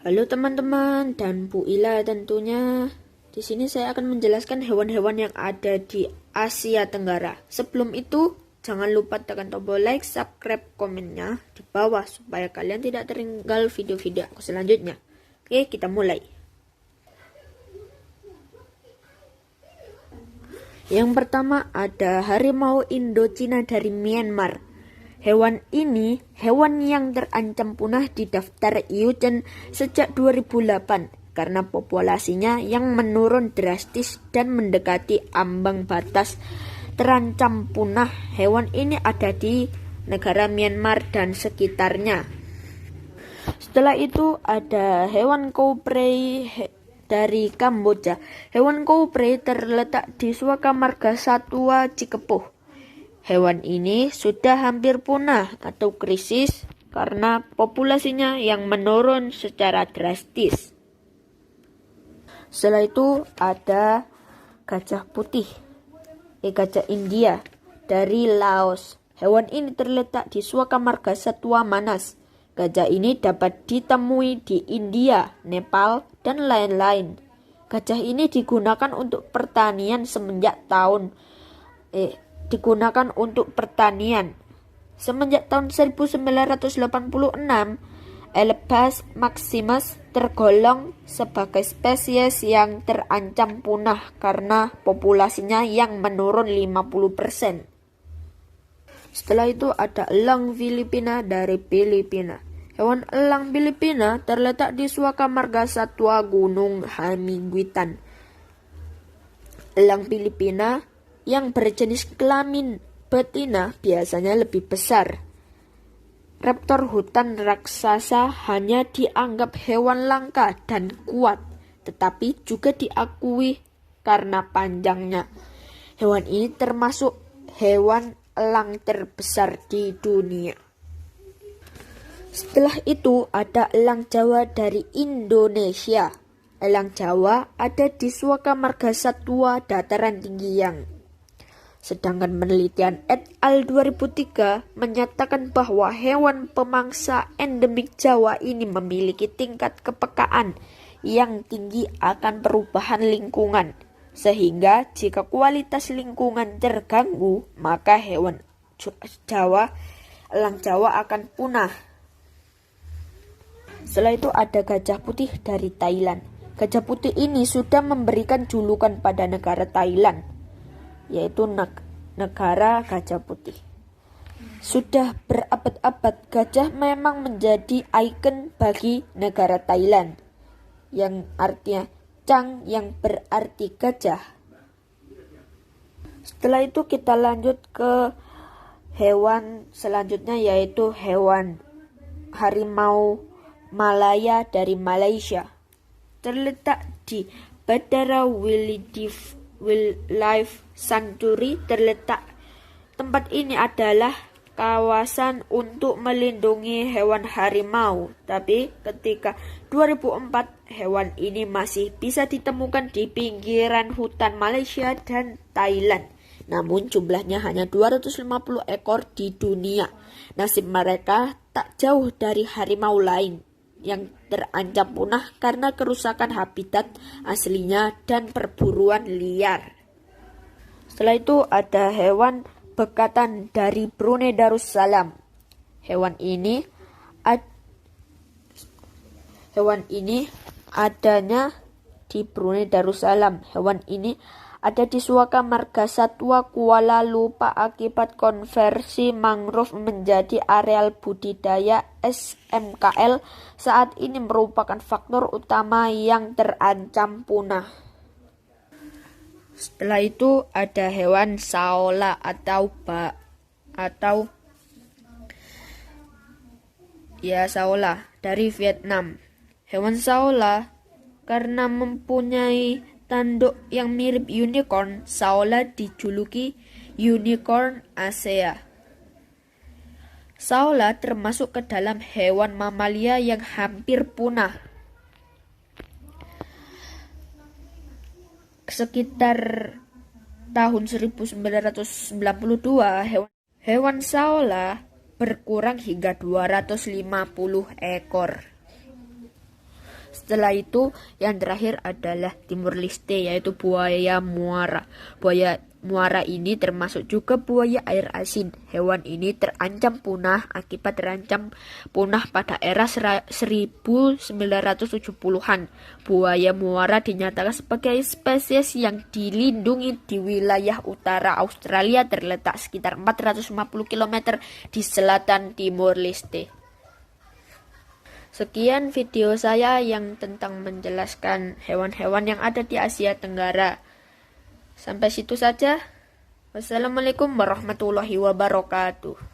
Halo teman-teman dan Bu Ila tentunya. Di sini saya akan menjelaskan hewan-hewan yang ada di Asia Tenggara. Sebelum itu, jangan lupa tekan tombol like, subscribe, komennya di bawah supaya kalian tidak tertinggal video-video aku selanjutnya. Oke, kita mulai. Yang pertama ada harimau Indochina dari Myanmar. Hewan ini hewan yang terancam punah di daftar IUCN sejak 2008 karena populasinya yang menurun drastis dan mendekati ambang batas terancam punah. Hewan ini ada di negara Myanmar dan sekitarnya. Setelah itu ada hewan kouprey dari Kamboja. Hewan kouprey terletak di Suaka Marga Satwa Cikepuh. Hewan ini sudah hampir punah atau krisis karena populasinya yang menurun secara drastis. Setelah itu ada gajah putih, gajah India dari Laos. Hewan ini terletak di Suaka Marga Satwa Manas. Gajah ini dapat ditemui di India, Nepal, dan lain-lain. Gajah ini digunakan untuk pertanian semenjak tahun 1986, Elephas maximus tergolong sebagai spesies yang terancam punah karena populasinya yang menurun 50%. Setelah itu ada elang Filipina dari Filipina. Hewan elang Filipina terletak di Suaka Marga Satwa Gunung Hamiguitan. Elang Filipina yang berjenis kelamin betina biasanya lebih besar. Raptor hutan raksasa hanya dianggap hewan langka dan kuat, tetapi juga diakui karena panjangnya. Hewan ini termasuk hewan elang terbesar di dunia. Setelah itu ada elang Jawa dari Indonesia. Elang Jawa ada di Suaka Marga Satwa Dataran Tinggi Yang. Sedangkan penelitian et al. 2003 menyatakan bahwa hewan pemangsa endemik Jawa ini memiliki tingkat kepekaan yang tinggi akan perubahan lingkungan. Sehingga jika kualitas lingkungan terganggu, maka hewan elang Jawa akan punah. Setelah itu ada gajah putih dari Thailand. Gajah putih ini sudah memberikan julukan pada negara Thailand, yaitu negara gajah putih. Sudah berabad-abad gajah memang menjadi ikon bagi negara Thailand, yang artinya Chang yang berarti gajah. Setelah itu kita lanjut ke hewan selanjutnya, yaitu hewan harimau Malaya dari Malaysia. Terletak di Bandara Wildlife Sanctuary. Tempat ini adalah kawasan untuk melindungi hewan harimau. Tapi ketika 2004 hewan ini masih bisa ditemukan di pinggiran hutan Malaysia dan Thailand. Namun jumlahnya hanya 250 ekor di dunia. Nasib mereka tak jauh dari harimau lain yang terancam punah karena kerusakan habitat aslinya dan perburuan liar. Setelah itu ada hewan bekatan dari Brunei Darussalam. Hewan ini adanya di Brunei Darussalam. Hewan ini ada di Suaka Marga Satwa Kuala Lumpur akibat konversi mangrove menjadi areal budidaya SMKL. Saat ini merupakan faktor utama yang terancam punah. Setelah itu ada hewan saola saola dari Vietnam. Hewan saola karena mempunyai tanduk yang mirip unicorn, saola dijuluki unicorn Asia. Saola termasuk ke dalam hewan mamalia yang hampir punah. Sekitar tahun 1992, hewan saola berkurang hingga 250 ekor. Setelah itu yang terakhir adalah Timur Leste, yaitu buaya muara. Buaya muara ini termasuk juga buaya air asin. Hewan ini terancam punah pada era 1970-an. Buaya muara dinyatakan sebagai spesies yang dilindungi di wilayah utara Australia, terletak sekitar 450 km di selatan Timur Leste. Sekian video saya yang tentang menjelaskan hewan-hewan yang ada di Asia Tenggara. Sampai situ saja. Wassalamualaikum warahmatullahi wabarakatuh.